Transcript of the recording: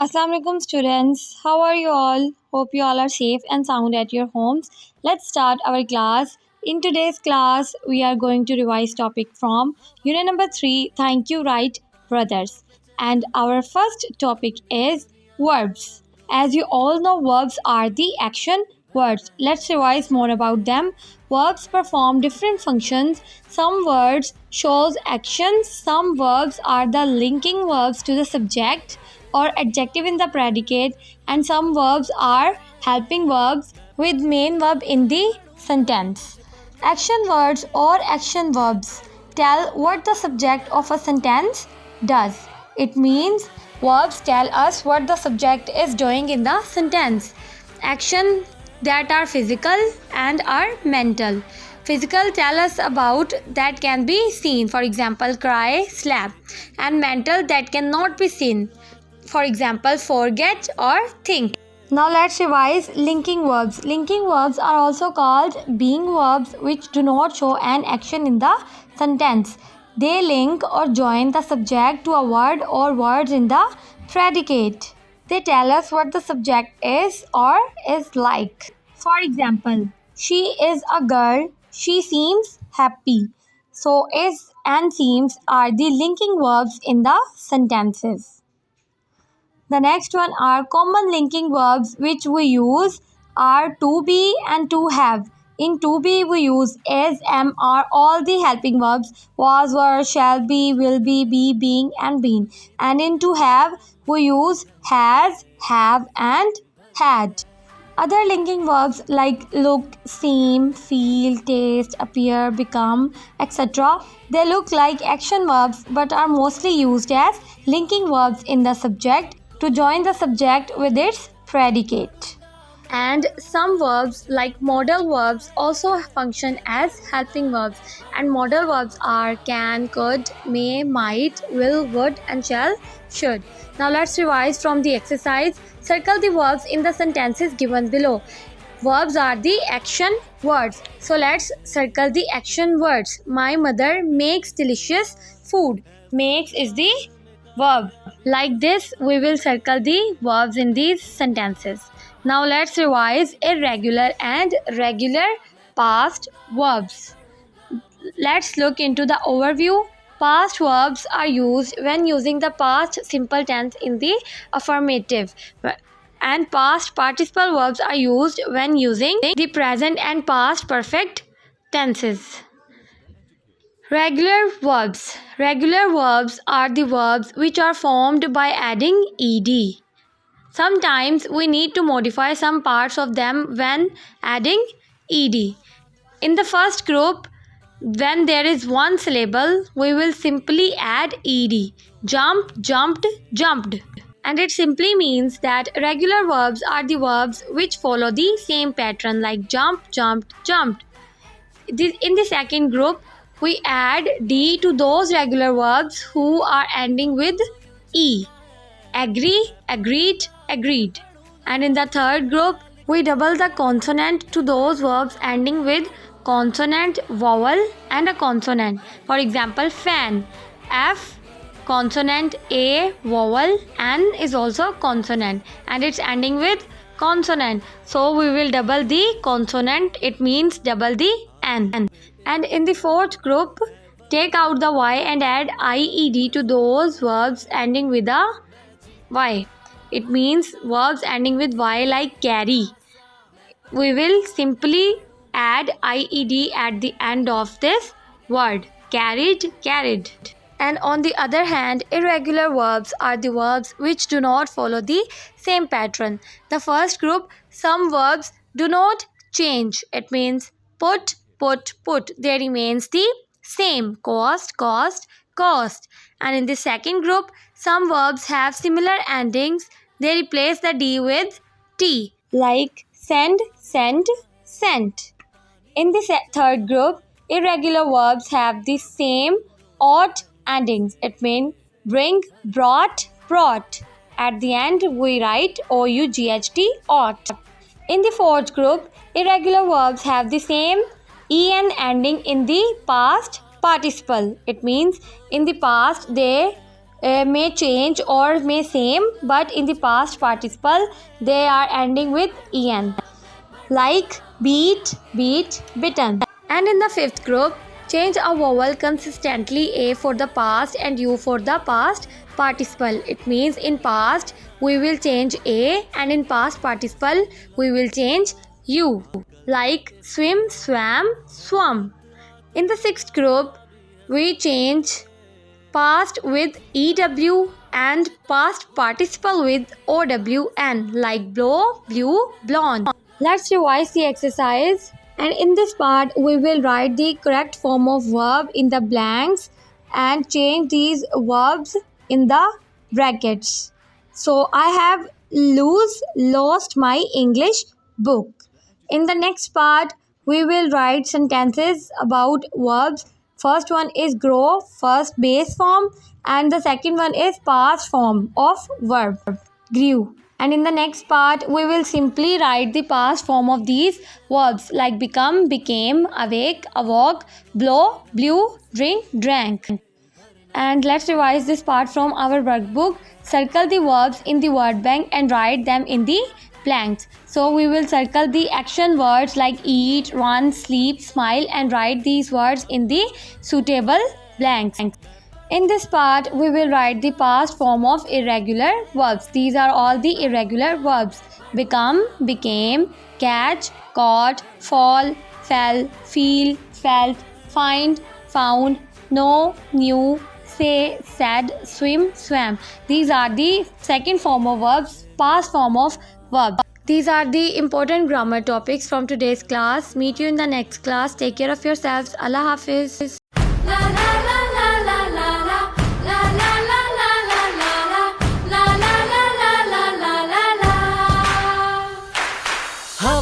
Assalamu alaikum students. How are you all? Hope you all are safe and sound at your homes. Let's start our class. In today's class, we are going to revise topic from unit number 3, Thank You Right Brothers. And our first topic is verbs. As you all know, verbs are the action words. Let's revise more about them. Verbs perform different functions. Some words shows actions. Some verbs are the linking verbs to the subject or adjective in the predicate, and some verbs are helping verbs with main verb in the sentence. Action words or action verbs tell what the subject of a sentence does. It means verbs tell us what the subject is doing in the sentence. Action that are physical and are mental. Physical tell us about that can be seen, for example cry, slap, and mental that cannot be seen, for example forget or think. Now let's revise linking verbs. Linking verbs are also called being verbs which do not show an action in the sentence. They link or join the subject to a word or words in the predicate. They tell us what the subject is or is like. For example, she is a girl, she seems happy. So is and seems are the linking verbs in the sentences. The next one are common linking verbs which we use are to be and to have. In to be we use is, am, are, all the helping verbs was, were, shall be, will be, being and been. And in to have we use has, have and had. Other linking verbs like look, seem, feel, taste, appear, become, etc. They look like action verbs but are mostly used as linking verbs in the subject to join the subject with its predicate. And some verbs like modal verbs also function as helping verbs, and modal verbs are can, could, may, might, will, would and shall, should. Now let's revise from the exercise. Circle the verbs in the sentences given below. Verbs are the action words. So let's circle the action words. My mother makes delicious food. Makes is the verb. Like this, we will circle the verbs in these sentences. Now let's revise irregular and regular past verbs. Let's look into the overview. Past verbs are used when using the past simple tense in the affirmative, and past participle verbs are used when using the present and past perfect tenses. Regular verbs. Regular verbs are the verbs which are formed by adding ed. Sometimes we need to modify some parts of them when adding ed. In the first group, when there is one syllable, we will simply add ed. Jump, jumped, jumped. And it simply means that regular verbs are the verbs which follow the same pattern like jump, jumped, jumped. In the second group, we add d to those regular verbs who are ending with e. Agree, agreed, agreed. And in the third group, we double the consonant to those verbs ending with consonant, vowel and a consonant. For example, fan, f, consonant, a, vowel, n is also consonant and it's ending with consonant. So we will double the consonant, it means double the n. And in the fourth group, take out the y and add ied to those verbs ending with a y. It means verbs ending with y like carry. We will simply add ied at the end of this word. Carried, carried. And on the other hand, irregular verbs are the verbs which do not follow the same pattern. The first group, some verbs do not change. It means put, put, put. There remains the same. Cost, cost, cost. And in the second group, some verbs have similar endings. They replace the d with t, like send, sent, sent. In the third group, irregular verbs have the same ought endings. It means bring, brought, brought. At the end, we write ought, ought. In the fourth group, irregular verbs have the same en ending in the past participle. It means in the past they may change or may same, but in the past participle they are ending with en, like beat, beat, bitten. And in the fifth group, change a vowel consistently, a for the past and u for the past participle. It means in past we will change a, and in past participle we will change u, like swim, swam, swum. In the sixth group, we change past with EW and past participle with OWN, like blow, blew, blown. Let's revise the exercise. And in this part, we will write the correct form of verb in the blanks and change these verbs in the brackets. So I have lost my English book. In the next part, we will write sentences about verbs. First one is grow, first base form, and the second one is past form of verb, grew. And in the next part, we will simply write the past form of these verbs, like become, became, awake, awoke, blow, blew, drink, drank. And let's revise this part from our workbook. Circle the verbs in the word bank and write them in the blanks. So we will circle the action words like eat, run, sleep, smile, and write these words in the suitable blanks. In this part, we will write the past form of irregular verbs. These are all the irregular verbs: become, became, catch, caught, fall, fell, feel, felt, find, found, know, knew, say, said, swim, swam. These are the second form of verbs, past form of verb. These are the important grammar topics from today's class. Meet you in the next class. Take care of yourselves. Allah Hafiz.